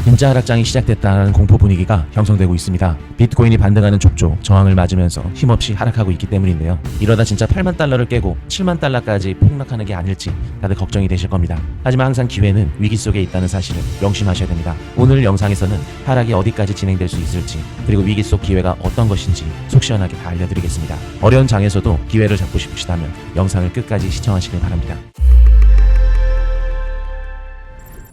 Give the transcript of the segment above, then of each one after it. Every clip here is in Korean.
진짜 하락장이 시작됐다는 공포 분위기가 형성되고 있습니다. 비트코인이 반등하는 족조, 저항을 맞으면서 힘없이 하락하고 있기 때문인데요. 이러다 진짜 8만 달러를 깨고 7만 달러까지 폭락하는 게 아닐지 다들 걱정이 되실 겁니다. 하지만 항상 기회는 위기 속에 있다는 사실을 명심하셔야 됩니다. 오늘 영상에서는 하락이 어디까지 진행될 수 있을지, 그리고 위기 속 기회가 어떤 것인지 속 시원하게 다 알려드리겠습니다. 어려운 장에서도 기회를 잡고 싶으시다면 영상을 끝까지 시청하시길 바랍니다.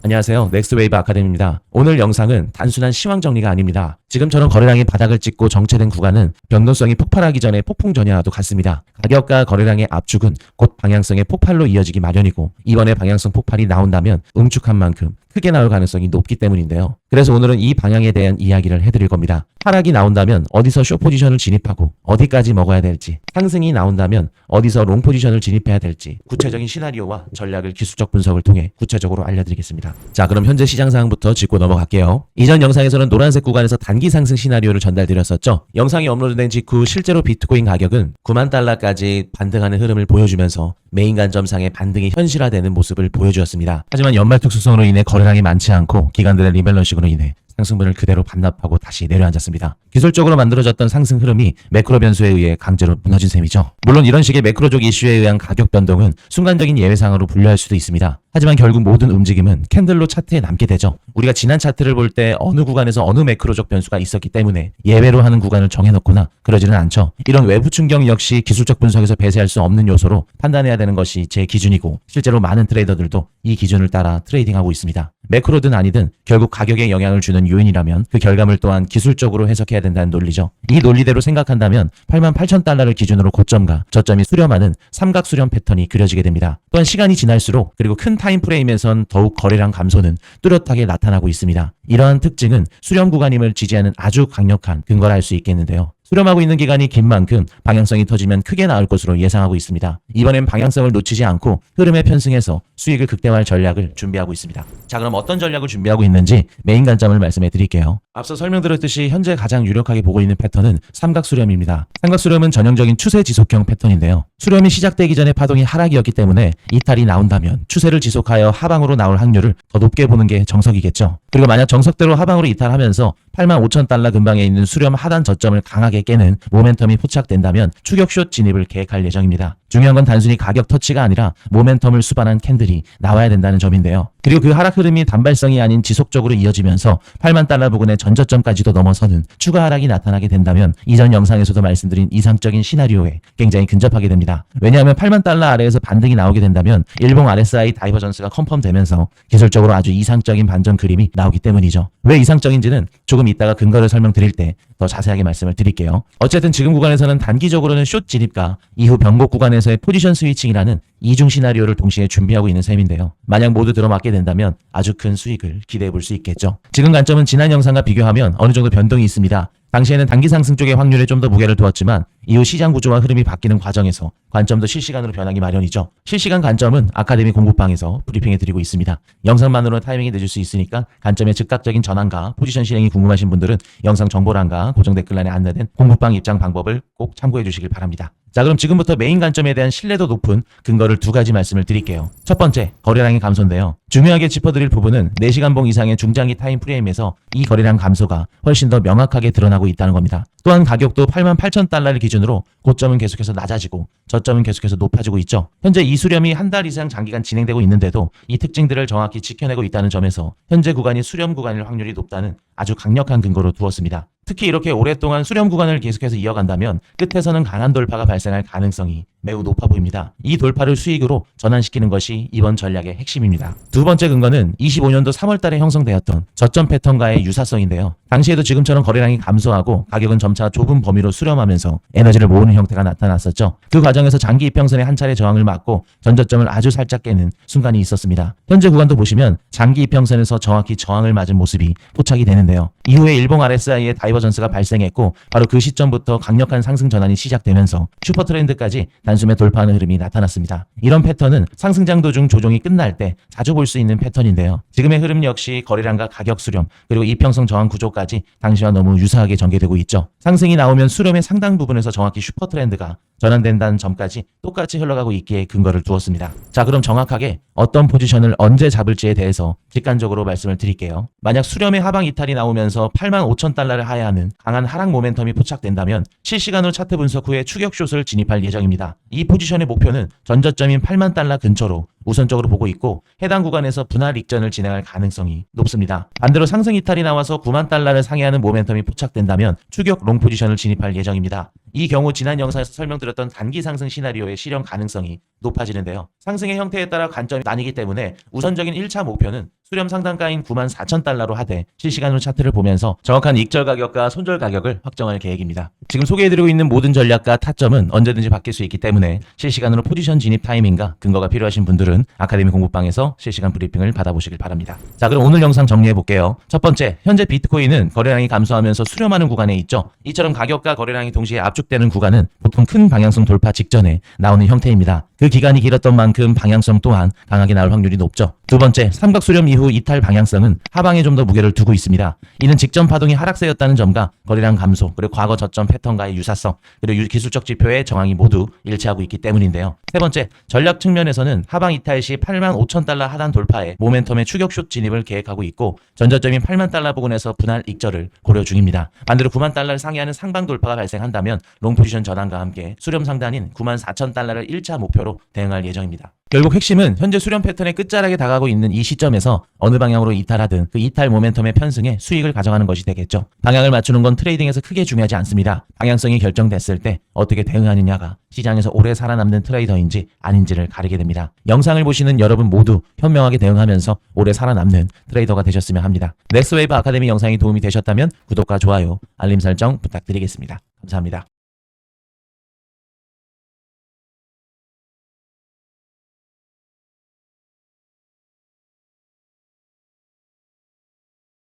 안녕하세요. 넥스트웨이브 아카데미입니다. 오늘 영상은 단순한 시황 정리가 아닙니다. 지금처럼 거래량이 바닥을 찍고 정체된 구간은 변동성이 폭발하기 전에 폭풍 전야와도 같습니다. 가격과 거래량의 압축은 곧 방향성의 폭발로 이어지기 마련이고, 이번에 방향성 폭발이 나온다면 응축한 만큼 크게 나올 가능성이 높기 때문인데요. 그래서 오늘은 이 방향에 대한 이야기를 해드릴 겁니다. 하락이 나온다면 어디서 숏 포지션을 진입하고 어디까지 먹어야 될지, 상승이 나온다면 어디서 롱 포지션을 진입해야 될지 구체적인 시나리오와 전략을 기술적 분석을 통해 구체적으로 알려드리겠습니다. 자, 그럼 현재 시장 상황부터 짚고 넘어갈게요. 이전 영상에서는 노란색 구간에서 단기 상승 시나리오를 전달드렸었죠. 영상이 업로드된 직후 실제로 비트코인 가격은 9만 달러까지 반등하는 흐름을 보여주면서 메인 관점상의 반등이 현실화되는 모습을 보여주었습니다. 하지만 연말 특수성으로 인해 거래량이 많지 않고 기관들의 리밸런싱으로 인해 상승분을 그대로 반납하고 다시 내려앉았습니다. 기술적으로 만들어졌던 상승 흐름이 매크로 변수에 의해 강제로 무너진 셈이죠. 물론 이런 식의 매크로적 이슈에 의한 가격 변동은 순간적인 예외상으로 분류할 수도 있습니다. 하지만 결국 모든 움직임은 캔들로 차트에 남게 되죠. 우리가 지난 차트를 볼 때 어느 구간에서 어느 매크로적 변수가 있었기 때문에 예외로 하는 구간을 정해놓거나 그러지는 않죠. 이런 외부 충격 역시 기술적 분석에서 배제할 수 없는 요소로 판단해야 되는 것이 제 기준이고, 실제로 많은 트레이더들도 이 기준을 따라 트레이딩하고 있습니다. 매크로든 아니든 결국 가격에 영향을 주는 요인이라면 그 결과물 또한 기술적으로 해석해야 된다는 논리죠. 이 논리대로 생각한다면 88,000달러를 기준으로 고점과 저점이 수렴하는 삼각 수렴 패턴이 그려지게 됩니다. 또한 시간이 지날수록, 그리고 큰 타임프레임에선 더욱 거래량 감소는 뚜렷하게 나타나고 있습니다. 이러한 특징은 수렴 구간임을 지지하는 아주 강력한 근거라 할 수 있겠는데요. 수렴하고 있는 기간이 긴 만큼 방향성이 터지면 크게 나올 것으로 예상하고 있습니다. 이번엔 방향성을 놓치지 않고 흐름에 편승해서 수익을 극대화할 전략을 준비하고 있습니다. 자, 그럼 어떤 전략을 준비하고 있는지 메인 관점을 말씀해 드릴게요. 앞서 설명드렸듯이 현재 가장 유력하게 보고 있는 패턴은 삼각수렴입니다. 삼각수렴은 전형적인 추세 지속형 패턴인데요. 수렴이 시작되기 전에 파동이 하락이었기 때문에 이탈이 나온다면 추세를 지속하여 하방으로 나올 확률을 더 높게 보는 게 정석이겠죠. 그리고 만약 정석대로 하방으로 이탈하면서 85,000달러 근방에 있는 수렴 하단 저점을 강하게 깨는 모멘텀이 포착된다면 추격숏 진입을 계획할 예정입니다. 중요한 건 단순히 가격 터치가 아니라 모멘텀을 수반한 캔들이 나와야 된다는 점인데요. 그리고 그 하락 흐름이 단발성이 아닌 지속적으로 이어지면서 8만 달러 부근의 전저점까지도 넘어서는 추가 하락이 나타나게 된다면 이전 영상에서도 말씀드린 이상적인 시나리오에 굉장히 근접하게 됩니다. 왜냐하면 8만 달러 아래에서 반등이 나오게 된다면 일봉 RSI 다이버전스가 컨펌되면서 기술적으로 아주 이상적인 반전 그림이 나오기 때문이죠. 왜 이상적인지는 조금 이따가 근거를 설명드릴 때 더 자세하게 말씀을 드릴게요. 어쨌든 지금 구간에서는 단기적으로는 숏 진입과 이후 변곡 구간에서의 포지션 스위칭이라는 이중 시나리오를 동시에 준비하고 있는 셈인데요. 만약 모두 들어맞게 된다면 아주 큰 수익을 기대해 볼 수 있겠죠. 지금 관점은 지난 영상과 비교하면 어느 정도 변동이 있습니다. 당시에는 단기 상승 쪽의 확률에 좀 더 무게를 두었지만 이후 시장 구조와 흐름이 바뀌는 과정에서 관점도 실시간으로 변하기 마련이죠. 실시간 관점은 아카데미 공부방에서 브리핑해드리고 있습니다. 영상만으로는 타이밍이 늦을 수 있으니까 관점의 즉각적인 전환과 포지션 실행이 궁금하신 분들은 영상 정보란과 고정 댓글란에 안내된 공부방 입장 방법을 꼭 참고해 주시길 바랍니다. 자, 그럼 지금부터 메인 관점에 대한 신뢰도 높은 근거를 두 가지 말씀을 드릴게요. 첫 번째, 거래량의 감소인데요. 중요하게 짚어드릴 부분은 4시간봉 이상의 중장기 타임 프레임에서 이 거래량 감소가 훨씬 더 명확하게 드러나고 있다는 겁니다. 또한 가격도 88,000달러를 기준으로 고점은 계속해서 낮아지고 저점은 계속해서 높아지고 있죠. 현재 이 수렴이 한 달 이상 장기간 진행되고 있는데도 이 특징들을 정확히 지켜내고 있다는 점에서 현재 구간이 수렴 구간일 확률이 높다는 아주 강력한 근거로 두었습니다. 특히 이렇게 오랫동안 수렴 구간을 계속해서 이어간다면 끝에서는 강한 돌파가 발생할 가능성이 매우 높아 보입니다. 이 돌파를 수익으로 전환시키는 것이 이번 전략의 핵심입니다. 두 번째 근거는 25년도 3월 달에 형성되었던 저점 패턴과의 유사성인데요. 당시에도 지금처럼 거래량이 감소하고 가격은 점차 좁은 범위로 수렴하면서 에너지를 모으는 형태가 나타났었죠. 그 과정에서 장기 이평선의 한 차례 저항을 맞고 전저점을 아주 살짝 깨는 순간이 있었습니다. 현재 구간도 보시면 장기 이평선에서 정확히 저항을 맞은 모습이 포착이 되는데요. 이후에 일봉 RSI의 다이버전스가 발생했고 바로 그 시점부터 강력한 상승 전환이 시작되면서 슈퍼 트렌드까지 단숨에 돌파하는 흐름이 나타났습니다. 이런 패턴은 상승장 도중 조정이 끝날 때 자주 볼 수 있는 패턴인데요. 지금의 흐름 역시 거래량과 가격 수렴 그리고 이평선 저항 구조까지 것까지 당시와 너무 유사하게 전개되고 있죠. 상승이 나오면 수렴의 상당 부분에서 정확히 슈퍼 트렌드가 전환된다는 점까지 똑같이 흘러가고 있기에 근거를 두었습니다. 자, 그럼 정확하게 어떤 포지션을 언제 잡을지에 대해서 직관적으로 말씀을 드릴게요. 만약 수렴의 하방 이탈이 나오면서 85,000달러를 하회하는 강한 하락 모멘텀이 포착된다면 실시간으로 차트 분석 후에 추격숏을 진입할 예정입니다. 이 포지션의 목표는 전저점인 8만 달러 근처로 우선적으로 보고 있고 해당 구간에서 분할 익전을 진행할 가능성이 높습니다. 반대로 상승 이탈이 나와서 9만 달러를 상회하는 모멘텀이 포착된다면 추격 롱 포지션을 진입할 예정입니다. 이 경우 지난 영상에서 설명드렸던 단기 상승 시나리오의 실현 가능성이 높아지는데요. 상승의 형태에 따라 관점이 나뉘기 때문에 우선적인 1차 목표는 수렴 상단가인 94,000달러로 하되 실시간으로 차트를 보면서 정확한 익절 가격과 손절 가격을 확정할 계획입니다. 지금 소개해드리고 있는 모든 전략과 타점은 언제든지 바뀔 수 있기 때문에 실시간으로 포지션 진입 타이밍과 근거가 필요하신 분들은 아카데미 공부방에서 실시간 브리핑을 받아보시길 바랍니다. 자, 그럼 오늘 영상 정리해볼게요. 첫 번째, 현재 비트코인은 거래량이 감소하면서 수렴하는 구간에 있죠. 이처럼 가격과 거래량이 동시에 압축되는 구간은 보통 큰 방향성 돌파 직전에 나오는 형태입니다. 그 기간이 길었던 만큼 방향성 또한 강하게 나올 확률이 높죠. 두 번째, 삼각 수렴 이후 이탈 방향성은 하방에 좀 더 무게를 두고 있습니다. 이는 직전 파동이 하락세였다는 점과 거래량 감소, 그리고 과거 저점 패턴과의 유사성, 그리고 기술적 지표의 정황이 모두 일치하고 있기 때문인데요. 세 번째, 전략 측면에서는 하방 이탈 시 85,000달러 하단 돌파에 모멘텀의 추격숏 진입을 계획하고 있고 전저점인 8만 달러 부근에서 분할 익절을 고려 중입니다. 반대로 9만 달러를 상회하는 상방 돌파가 발생한다면 롱 포지션 전환과 함께 수렴 상단인 94,000달러를 1차 목표로 대응할 예정입니다. 결국 핵심은 현재 수렴 패턴의 끝자락에 다가가고 있는 이 시점에서 어느 방향으로 이탈하든 그 이탈 모멘텀의 편승에 수익을 가져가는 것이 되겠죠. 방향을 맞추는 건 트레이딩에서 크게 중요하지 않습니다. 방향성이 결정됐을 때 어떻게 대응하느냐가 시장에서 오래 살아남는 트레이더인지 아닌지를 가리게 됩니다. 영상을 보시는 여러분 모두 현명하게 대응하면서 오래 살아남는 트레이더가 되셨으면 합니다. 넥스웨이브 아카데미 영상이 도움이 되셨다면 구독과 좋아요, 알림 설정 부탁드리겠습니다. 감사합니다.